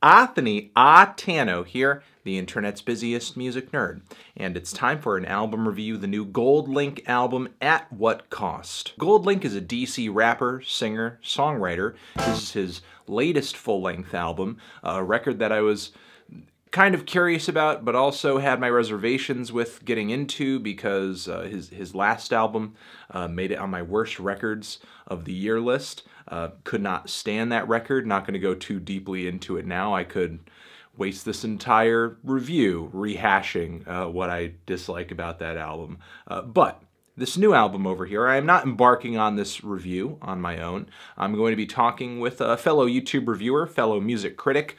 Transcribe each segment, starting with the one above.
Anthony Atano here, the internet's busiest music nerd, and it's time for an album review, the new GoldLink album, At What Cost. GoldLink is a DC rapper, singer, songwriter. This is his latest full-length album, a record that I was kind of curious about, but also had my reservations with getting into because his last album made it on my worst records of the year list. Could not stand that record. Not going to go too deeply into it now. I could waste this entire review rehashing what I dislike about that album. But this new album over here, I am not embarking on this review on my own. I'm going to be talking with a fellow YouTube reviewer, fellow music critic,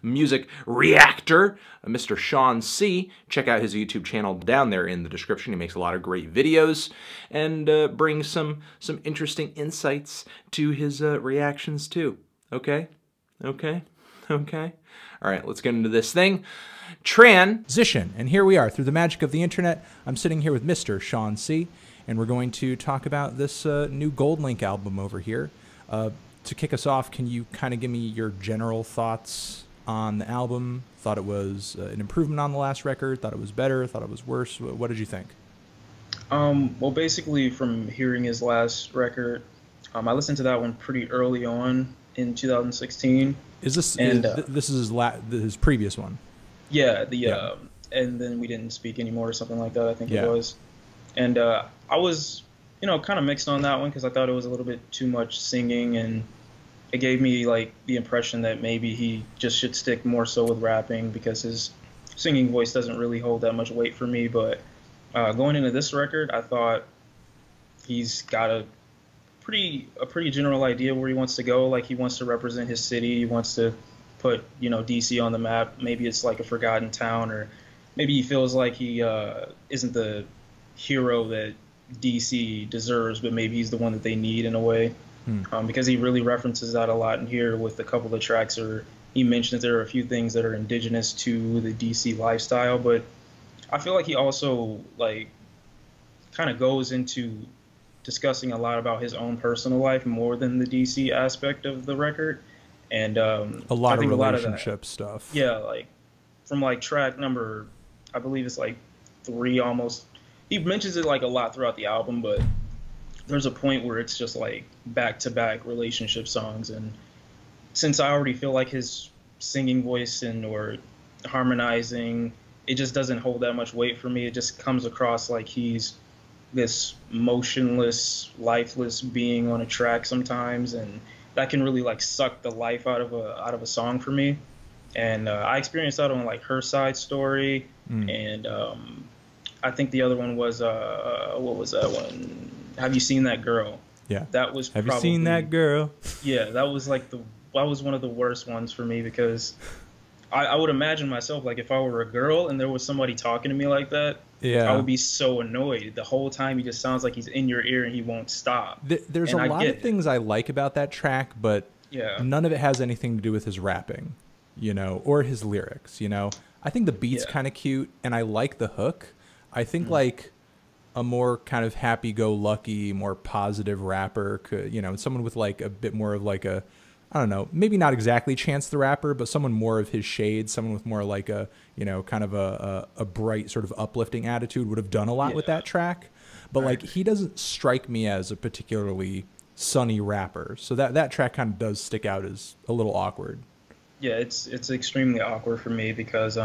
music reactor, Mr. Sean C. Check out his YouTube channel down there in the description. He makes a lot of great videos and brings some interesting insights to his reactions too. Okay? Okay? Okay? All right, let's get into this thing. Transition, and here we are. Through the magic of the internet, I'm sitting here with Mr. Sean C., and we're going to talk about this new GoldLink album over here. To kick us off, can you kind of give me your general thoughts on the album? Thought it was an improvement on the last record? Thought it was better? Thought it was worse? What did you think? Well, basically, from hearing his last record, I listened to that one pretty early on in 2016. Is this this is his previous one? Yeah, and then we didn't speak anymore or something like that, I think it was. And I was, kind of mixed on that one because I thought it was a little bit too much singing, and it gave me like the impression that maybe he just should stick more so with rapping because his singing voice doesn't really hold that much weight for me. But going into this record, I thought he's got a pretty general idea where he wants to go. Like, he wants to represent his city. He wants to put, DC on the map. Maybe it's like a forgotten town, or maybe he feels like he isn't the hero that DC deserves, but maybe he's the one that they need in a way. Because he really references that a lot in here with a couple of tracks, or he mentions there are a few things that are indigenous to the DC lifestyle. But I feel like he also kind of goes into discussing a lot about his own personal life more than the DC aspect of the record. And a lot of relationship stuff. Yeah, from track number, I believe it's 3 almost. He mentions it a lot throughout the album, but there's a point where it's just back-to-back relationship songs. And since I already feel like his singing voice or harmonizing, it just doesn't hold that much weight for me. It just comes across like he's this motionless, lifeless being on a track sometimes, and that can really suck the life out of a song for me. And I experienced that on Her Side Story, and I think the other one was what was that one? Have You Seen That Girl? Yeah, that was. Have you seen that girl? Yeah, that was that was one of the worst ones for me because I would imagine myself if I were a girl and there was somebody talking to me like that. Yeah, I would be so annoyed. The whole time he just sounds like he's in your ear and he won't stop. There's a lot of things I like about that track, but none of it has anything to do with his rapping, or his lyrics, I think the beat's kind of cute, and I like the hook. I think a more kind of happy-go-lucky, more positive rapper could, someone with a bit more of a, I don't know, maybe not exactly Chance the Rapper, but someone more of his shade, someone with more a, kind of a bright sort of uplifting attitude would have done a lot with that track. But he doesn't strike me as a particularly sunny rapper. So that track kind of does stick out as a little awkward. Yeah, it's extremely awkward for me because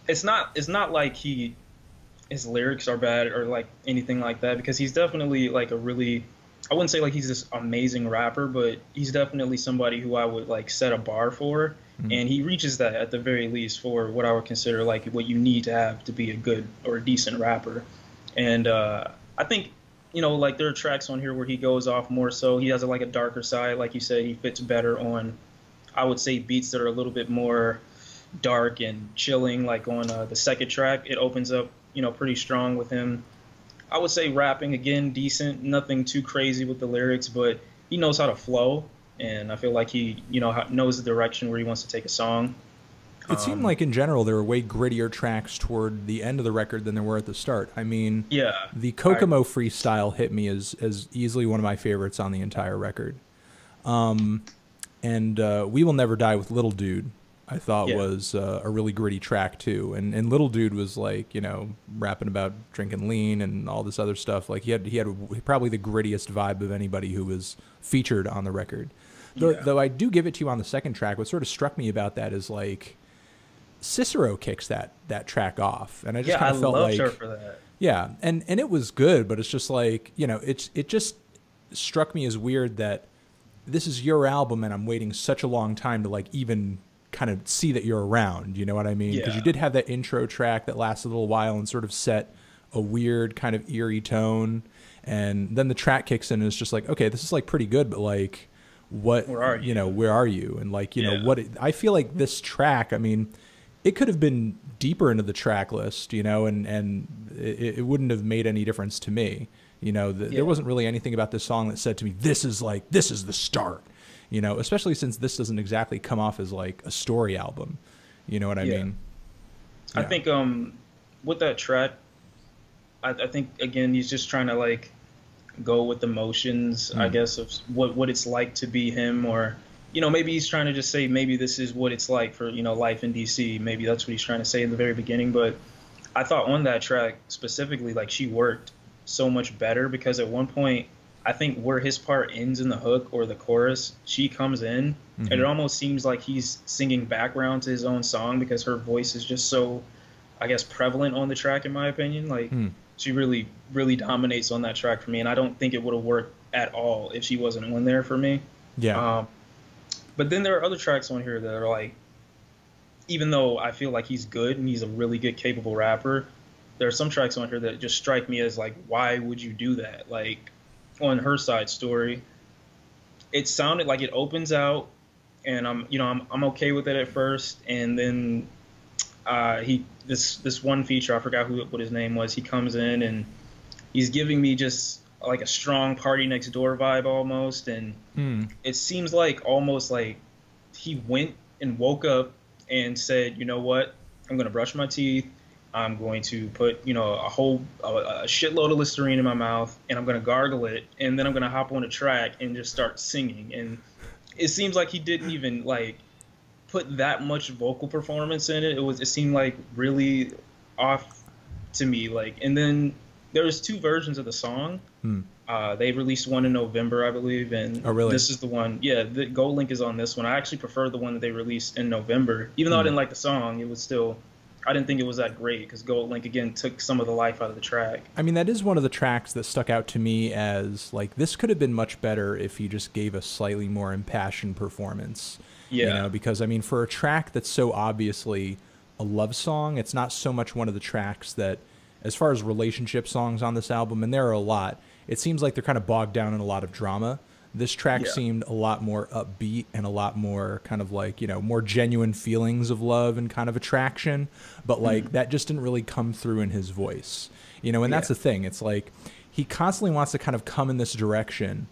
it's not like his lyrics are bad or anything like that, because he's definitely a really, I wouldn't say he's this amazing rapper, but he's definitely somebody who I would set a bar for, and he reaches that at the very least for what I would consider what you need to have to be a good or a decent rapper. And I think there are tracks on here where he goes off more so. He has a darker side, like you said. He fits better on, I would say, beats that are a little bit more dark and chilling. On the second track, it opens up pretty strong with him. I would say rapping, again, decent, nothing too crazy with the lyrics, but he knows how to flow, and I feel like he, knows the direction where he wants to take a song. It seemed like, in general, there were way grittier tracks toward the end of the record than there were at the start. I mean, the Kokomo freestyle hit me as easily one of my favorites on the entire record. And We Will Never Die with Little Dude, I thought Yeah. was a really gritty track too. And Little Dude was like, you know, rapping about drinking lean and all this other stuff. Like he had probably the grittiest vibe of anybody who was featured on the record. Though I do give it to you on the second track. What sort of struck me about that is like Cicero kicks that track off, and I just kind of felt like, her for that. yeah, and it was good, but it's just like, you know, it just struck me as weird that this is your album and I'm waiting such a long time to like even kind of see that you're around, you know what I mean? Because you did have that intro track that lasted a little while and sort of set a weird kind of eerie tone, and then the track kicks in and it's just like, okay, this is like pretty good, but like, what, where are you? You know, where are you? And like, you know, I feel like this track, I mean, it could have been deeper into the track list, you know, and it wouldn't have made any difference to me. You know, there wasn't really anything about this song that said to me, this is the start, you know, especially since this doesn't exactly come off as like a story album. You know what I mean? I think with that track, I think, again, he's just trying to like go with the motions, I guess, of what it's like to be him, or, you know, maybe he's trying to just say maybe this is what it's like for, you know, life in DC. Maybe that's what he's trying to say in the very beginning. But I thought on that track specifically, like, she worked so much better, because at one point, I think where his part ends in the hook or the chorus, she comes in and it almost seems like he's singing background to his own song, because her voice is just so, I guess, prevalent on the track, in my opinion. Like, she really, really dominates on that track for me, and I don't think it would have worked at all if she wasn't on there for me. Yeah. But then there are other tracks on here that are like, even though I feel like he's good and he's a really good, capable rapper, there are some tracks on here that just strike me as like, why would you do that? Like, on Her Side Story, it sounded like it opens out, and I'm okay with it at first, and then this one feature, I forgot what his name was, he comes in and he's giving me just like a strong Party Next Door vibe almost, and it seems like almost like he went and woke up and said, you know what, I'm gonna brush my teeth, I'm going to put, you know, a shitload of Listerine in my mouth, and I'm gonna gargle it, and then I'm gonna hop on a track and just start singing. And it seems like he didn't even like put that much vocal performance in it. It seemed like really off to me. Like, and then there was two versions of the song. They released one in November, I believe, and this is the one. Yeah, the Gold Link is on this one. I actually prefer the one that they released in November, even though I didn't like the song. It was still, I didn't think it was that great, because Gold Link again took some of the life out of the track. I mean, that is one of the tracks that stuck out to me as like, this could have been much better if he just gave a slightly more impassioned performance. Yeah. You know, because I mean, for a track that's so obviously a love song, it's not so much one of the tracks that, as far as relationship songs on this album, and there are a lot, it seems like they're kind of bogged down in a lot of drama. This track seemed a lot more upbeat and a lot more kind of like, you know, more genuine feelings of love and kind of attraction. But like that just didn't really come through in his voice, you know, and that's the thing. It's like he constantly wants to kind of come in this direction,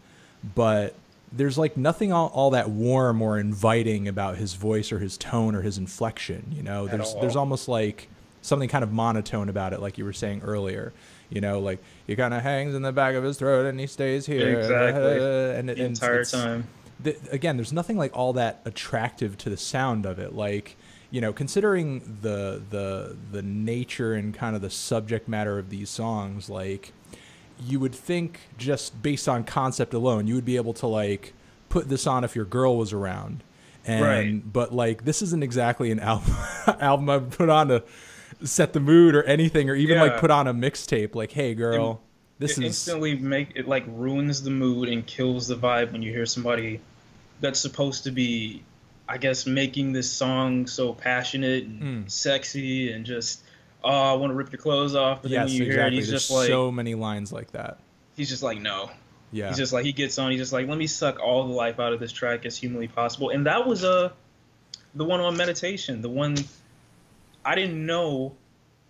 but there's like nothing all that warm or inviting about his voice or his tone or his inflection. You know, there's almost like something kind of monotone about it, like you were saying earlier. You know, like he kind of hangs in the back of his throat and he stays here. Exactly. And the entire time. Again, there's nothing like all that attractive to the sound of it. Like, you know, considering the nature and kind of the subject matter of these songs, like you would think just based on concept alone, you would be able to like put this on if your girl was around. And but like this isn't exactly an album I would put on to set the mood or anything, or even like put on a mixtape like, hey girl, this is instantly like ruins the mood and kills the vibe when you hear somebody that's supposed to be, I guess, making this song so passionate and sexy and just, oh, I want to rip your clothes off, but then when you hear it, he's There's just like, so many lines like that. He's just like, no. Yeah. He's just like, he gets on, he's just like, let me suck all the life out of this track as humanly possible. And that was the one on Meditation, the one I didn't know,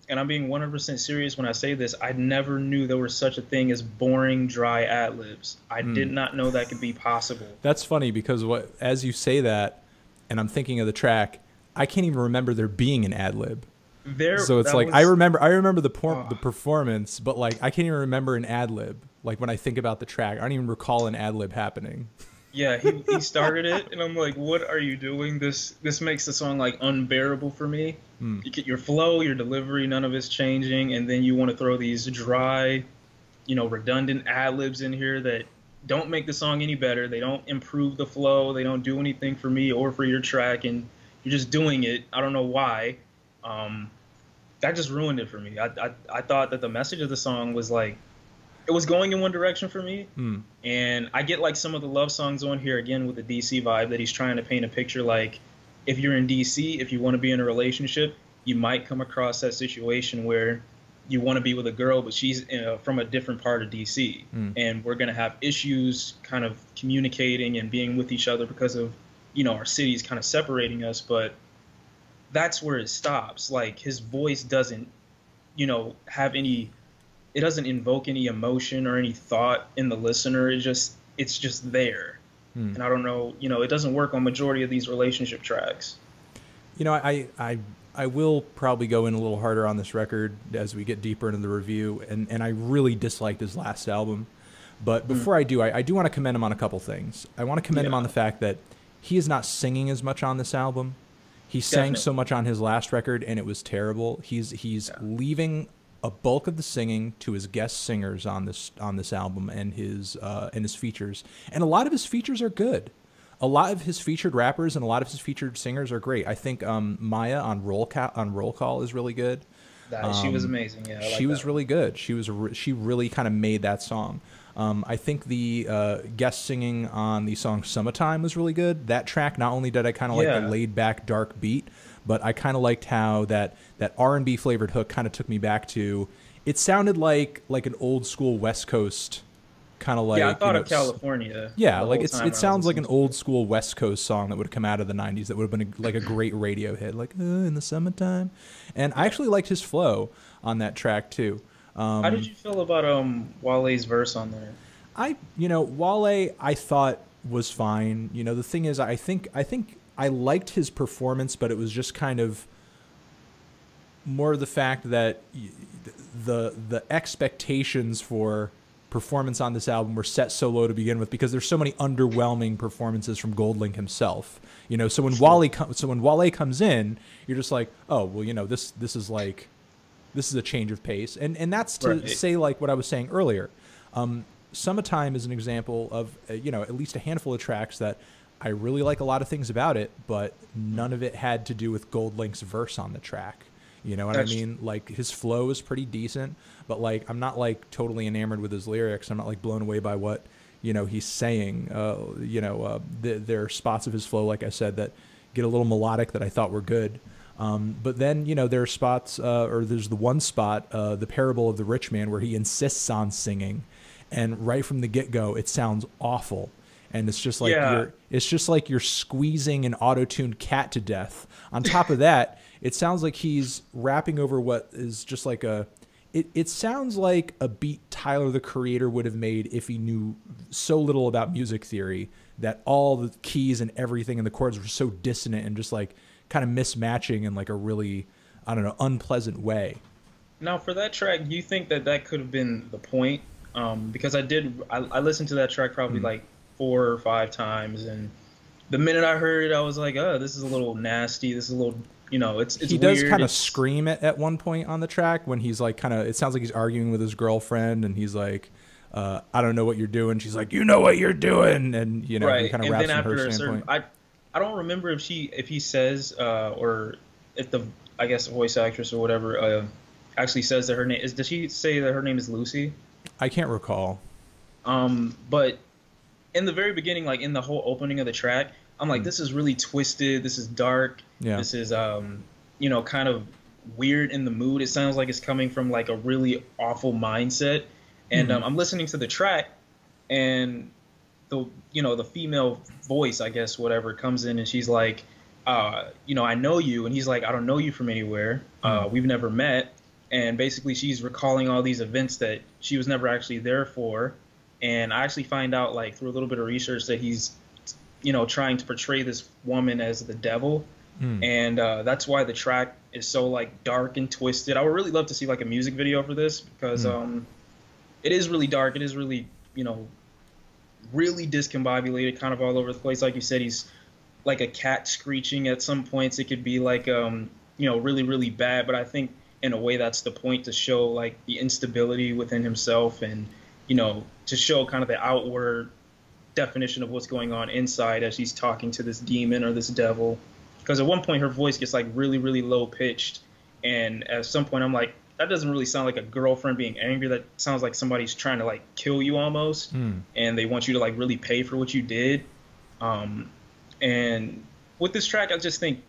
and I'm being 100% serious when I say this, I never knew there was such a thing as boring, dry ad-libs. I did not know that could be possible. That's funny, because as you say that, and I'm thinking of the track, I can't even remember there being an ad-lib. So it's like, I remember the performance, but like I can't even remember an ad-lib. Like when I think about the track, I don't even recall an ad-lib happening. Yeah, he started it, and I'm like, what are you doing? This makes the song like unbearable for me. You get your flow, your delivery, none of it's changing, and then you want to throw these dry, redundant ad libs in here that don't make the song any better. They don't improve the flow. They don't do anything for me or for your track, and you're just doing it. I don't know why. That just ruined it for me. I thought that the message of the song was like, it was going in one direction for me. And I get like some of the love songs on here again with the DC vibe that he's trying to paint a picture like, if you're in DC, if you want to be in a relationship, you might come across that situation where you want to be with a girl, but she's from a different part of DC. And we're going to have issues kind of communicating and being with each other because of, our cities kind of separating us. But that's where it stops. Like, his voice doesn't, have any, it doesn't invoke any emotion or any thought in the listener. It's just there. And I don't know, it doesn't work on majority of these relationship tracks. I will probably go in a little harder on this record as we get deeper into the review, and I really disliked his last album. But before I do, I do want to commend him on a couple things. I want to commend him on the fact that he is not singing as much on this album. He sang so much on his last record, and it was terrible. He's leaving a bulk of the singing to his guest singers on this album and his features, and a lot of his features are good. A lot of his featured rappers and a lot of his featured singers are great. I think Maya on Roll Call is really good. She was amazing. Yeah, she was really good. She really kind of made that song. I think the guest singing on the song "Summertime" was really good. That track, not only did I kind of like the laid back dark beat, but I kind of liked how that R&B flavored hook kind of took me back to. It sounded like an old school West Coast kind of like. Yeah, I thought of California. Yeah, like it sounds like an old school West Coast song that would have come out of the '90s. That would have been like a great radio hit, like in the summertime. And I actually liked his flow on that track too. How did you feel about Wale's verse on there? Wale I thought was fine. The thing is, I think I liked his performance, but it was just kind of more the fact that the expectations for performance on this album were set so low to begin with because there's so many underwhelming performances from GoldLink himself. So when Wale comes in, you're just like, oh well, this is a change of pace, and that's to say like what I was saying earlier. Summertime is an example of at least a handful of tracks that I really like a lot of things about it, but none of it had to do with GoldLink's verse on the track. You know what I mean? Like, his flow is pretty decent, but like I'm not like totally enamored with his lyrics. I'm not like blown away by what he's saying. There are spots of his flow, like I said, that get a little melodic that I thought were good. But then there are spots, or there's the one spot, the Parable of the Rich Man, where he insists on singing, and right from the get-go, it sounds awful. And it's just like you're squeezing an auto-tuned cat to death. On top of that, it sounds like he's rapping over what is just like it sounds like a beat Tyler the Creator would have made if he knew so little about music theory, that all the keys and everything and the chords were so dissonant and just like kind of mismatching in like a really, I don't know, unpleasant way. Now, for that track, do you think that could have been the point? Because I listened to that track probably like 4 or 5 times, and the minute I heard it, I was like, oh, this is a little nasty. This is a little, it's he weird. Does kind of scream at one point on the track when he's like it sounds like he's arguing with his girlfriend, and he's like, I don't know what you're doing. She's like, you know what you're doing, and he kind of raps from her standpoint. I don't remember if he says or if the voice actress or whatever actually says that her name is. Does she say that her name is Lucy? I can't recall. But in the very beginning, like in the whole opening of the track, I'm like, this is really twisted. This is dark. Yeah. This is kind of weird in the mood. It sounds like it's coming from like a really awful mindset. And I'm listening to the track, and the female voice, I guess, whatever, comes in, and she's like, I know you. And he's like, I don't know you from anywhere. We've never met. And basically she's recalling all these events that she was never actually there for. And I actually find out, like, through a little bit of research, that he's, trying to portray this woman as the devil. And that's why the track is so, like, dark and twisted. I would really love to see, like, a music video for this, because it is really dark. It is really, really discombobulated, kind of all over the place. Like you said, he's like a cat screeching at some points. It could be like, really, really bad. But I think in a way that's the point, to show like the instability within himself, and, to show kind of the outward definition of what's going on inside as she's talking to this demon or this devil. Because at one point her voice gets like really, really low pitched. And at some point I'm like, that doesn't really sound like a girlfriend being angry. That sounds like somebody's trying to like kill you almost. And they want you to like really pay for what you did. And with this track, I just think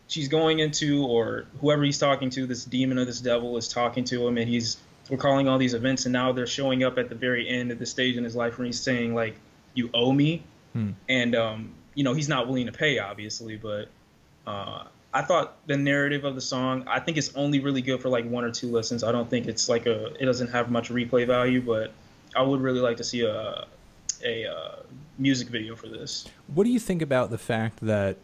she's going into, or whoever he's talking to, this demon or this devil is talking to him, and he's recalling all these events, and now they're showing up at the very end of the stage in his life when he's saying like, you owe me. And he's not willing to pay, obviously, but I thought the narrative of the song, I think it's only really good for like 1 or 2 listens. I don't think it's like it doesn't have much replay value, but I would really like to see a music video for this. What do you think about the fact that,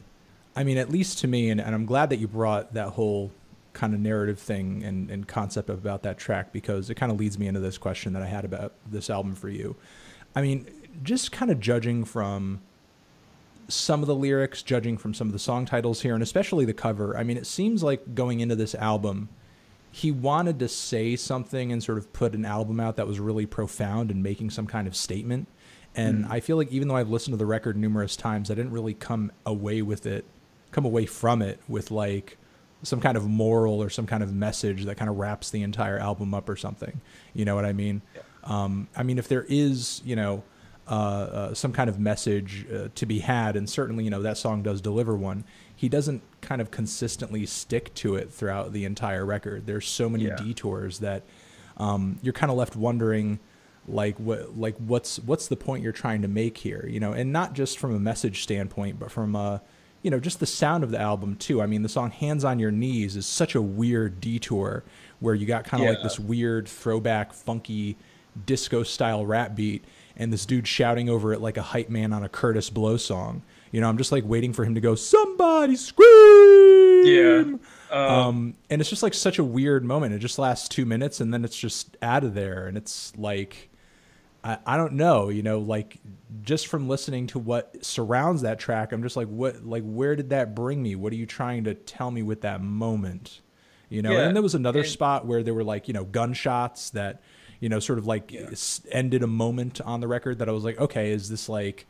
I mean, at least to me, and I'm glad that you brought that whole kind of narrative thing and concept about that track, because it kind of leads me into this question that I had about this album for you. I mean, just kind of judging from some of the lyrics, judging from some of the song titles here, and especially the cover, I mean, it seems like going into this album, he wanted to say something and sort of put an album out that was really profound and making some kind of statement. And I feel like even though I've listened to the record numerous times, I didn't really come away from it with like some kind of moral or some kind of message that kind of wraps the entire album up or something. You know what I mean? Yeah. I mean, if there is, some kind of message to be had, and certainly, that song does deliver one, he doesn't kind of consistently stick to it throughout the entire record. There's so many detours that you're kind of left wondering, what's the point you're trying to make here, and not just from a message standpoint, but from just the sound of the album too. I mean, the song Hands on Your Knees is such a weird detour where you got kind of like this weird throwback funky disco style rap beat and this dude shouting over it like a hype man on a Curtis Blow song. I'm just like waiting for him to go, somebody scream. And it's just like such a weird moment. It just lasts 2 minutes and then it's just out of there. And it's like, I don't know, like just from listening to what surrounds that track, I'm just like, where did that bring me? What are you trying to tell me with that moment? And there was another spot where there were like, gunshots that, sort of like ended a moment on the record that I was like, okay, is this like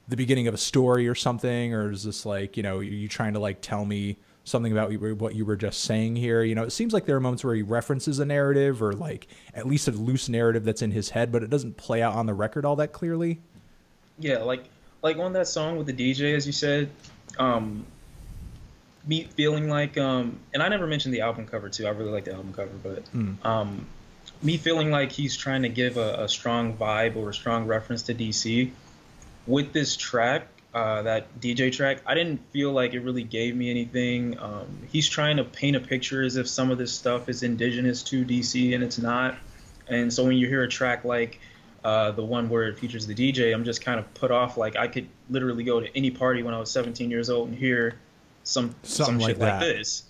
the beginning of a story or something? Or is this like, are you trying to like tell me something about what you were just saying here? It seems like there are moments where he references a narrative or like at least a loose narrative that's in his head, but it doesn't play out on the record all that clearly. Yeah, like on that song with the DJ, as you said, me feeling like, and I never mentioned the album cover too. I really like the album cover, but me feeling like he's trying to give a strong vibe or a strong reference to DC with this track. That DJ track, I didn't feel like it really gave me anything. He's trying to paint a picture as if some of this stuff is indigenous to DC, and it's not. And so when you hear a track like the one where it features the DJ, I'm just kind of put off. Like I could literally go to any party when I was 17 years old and hear some shit like this.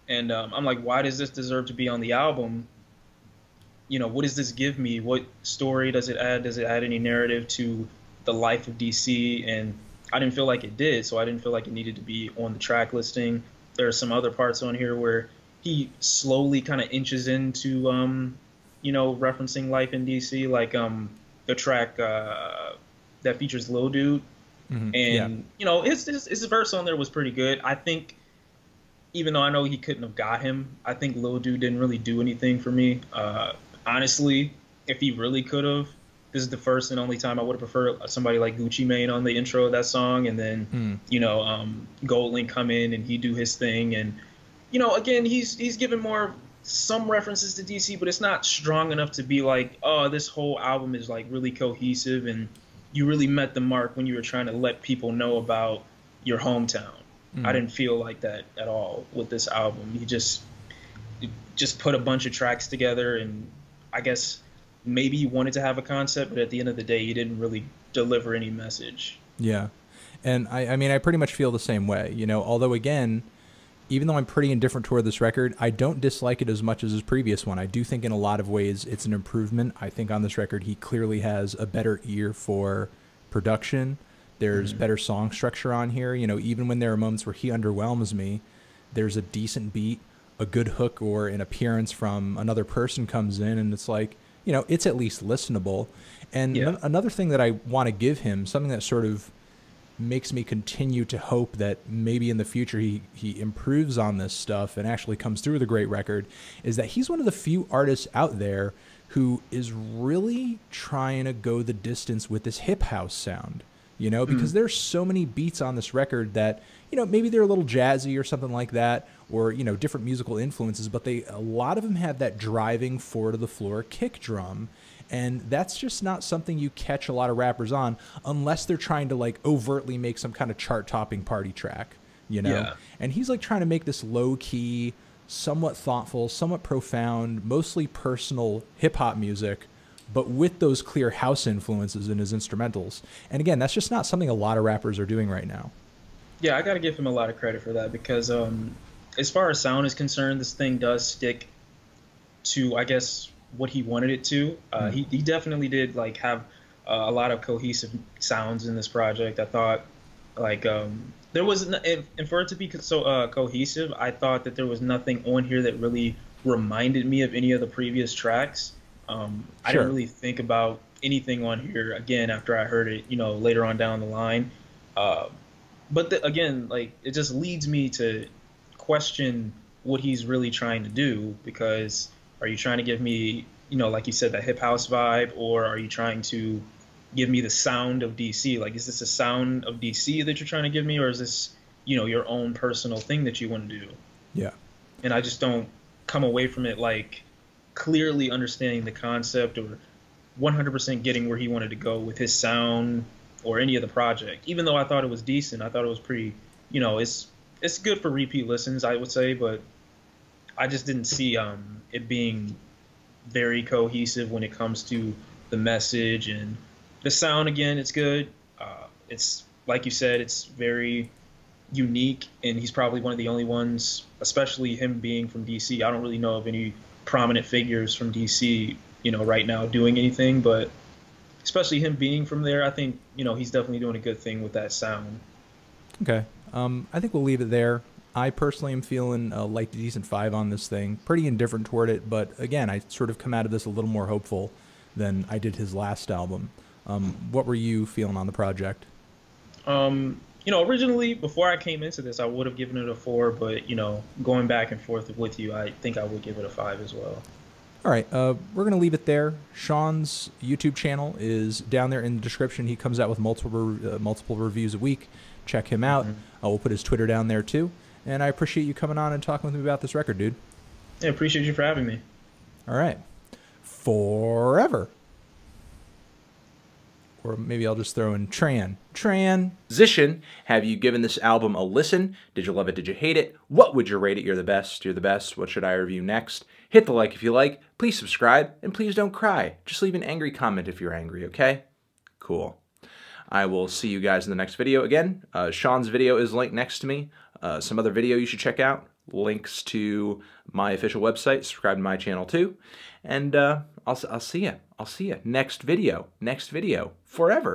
And I'm like, why does this deserve to be on the album? What does this give me? What story does it add? Does it add any narrative to the life of DC? And I didn't feel like it did, so I didn't feel like it needed to be on the track listing. There are some other parts on here where he slowly kind of inches into, referencing life in DC, like the track that features Lil Dude. And, his verse on there was pretty good. I think, even though I know he couldn't have got him, I think Lil Dude didn't really do anything for me. Honestly, if he really could have, this is the first and only time I would have preferred somebody like Gucci Mane on the intro of that song, and then GoldLink come in and he do his thing, and again he's given some references to DC, but it's not strong enough to be like, oh, this whole album is like really cohesive and you really met the mark when you were trying to let people know about your hometown. I didn't feel like that at all with this album. He just put a bunch of tracks together, and I guess maybe he wanted to have a concept, but at the end of the day, he didn't really deliver any message. Yeah. And I mean, I pretty much feel the same way, although again, even though I'm pretty indifferent toward this record, I don't dislike it as much as his previous one. I do think in a lot of ways it's an improvement. I think on this record he clearly has a better ear for production. There's better song structure on here. You know, even when there are moments where he underwhelms me, there's a decent beat, a good hook, or an appearance from another person comes in, and it's like, you know, it's at least listenable. And another thing that I want to give him, something that sort of makes me continue to hope that maybe in the future he improves on this stuff and actually comes through with a great record, is that he's one of the few artists out there who is really trying to go the distance with this hip house sound, you know, because there's so many beats on this record that, you know, maybe they're a little jazzy or something like that, or, you know, different musical influences, but a lot of them have that driving four to the floor kick drum. And that's just not something you catch a lot of rappers on unless they're trying to like overtly make some kind of chart topping party track, you know? Yeah. And he's like trying to make this low key, somewhat thoughtful, somewhat profound, mostly personal hip hop music, but with those clear house influences in his instrumentals. And again, that's just not something a lot of rappers are doing right now. Yeah, I got to give him a lot of credit for that because as far as sound is concerned, this thing does stick to, I guess, what he wanted it to. He definitely did like have a lot of cohesive sounds in this project. I thought like there was, and for it to be so cohesive, I thought that there was nothing on here that really reminded me of any of the previous tracks. I didn't really think about anything on here again after I heard it, you know, later on down the line. But again, like it just leads me to question what he's really trying to do, because are you trying to give me, you know, like you said, that hip house vibe, or are you trying to give me the sound of DC? Like, is this a sound of DC that you're trying to give me, or is this, you know, your own personal thing that you want to do? Yeah. And I just don't come away from it like clearly understanding the concept or 100% getting where he wanted to go with his sound or any of the project. Even though I thought it was decent, I thought it was pretty, you know, it's good for repeat listens, I would say, but I just didn't see it being very cohesive when it comes to the message and the sound. Again, it's good. It's like you said, it's very unique, and he's probably one of the only ones, especially him being from DC. I don't really know of any prominent figures from DC, you know, right now doing anything, but especially him being from there, I think, you know, he's definitely doing a good thing with that sound. Okay. I think we'll leave it there. I personally am feeling like a decent 5 on this thing. Pretty indifferent toward it, but again, I sort of come out of this a little more hopeful than I did his last album. What were you feeling on the project? You know, originally, before I came into this, I would have given it a 4, but, you know, going back and forth with you, I think I would give it a 5 as well. All right, we're going to leave it there. Sean's YouTube channel is down there in the description. He comes out with multiple reviews a week. Check him out. We'll put his Twitter down there, too. And I appreciate you coming on and talking with me about this record, dude. Yeah, appreciate you for having me. All right. Forever. Or maybe I'll just throw in Transition. Have you given this album a listen? Did you love it? Did you hate it? What would you rate it? You're the best. You're the best. What should I review next? Hit the like if you like. Please subscribe. And please don't cry. Just leave an angry comment if you're angry, okay? Cool. I will see you guys in the next video. Again, Sean's video is linked next to me. Some other video you should check out. Links to my official website. Subscribe to my channel too. And I'll see you. I'll see you next video. Forever.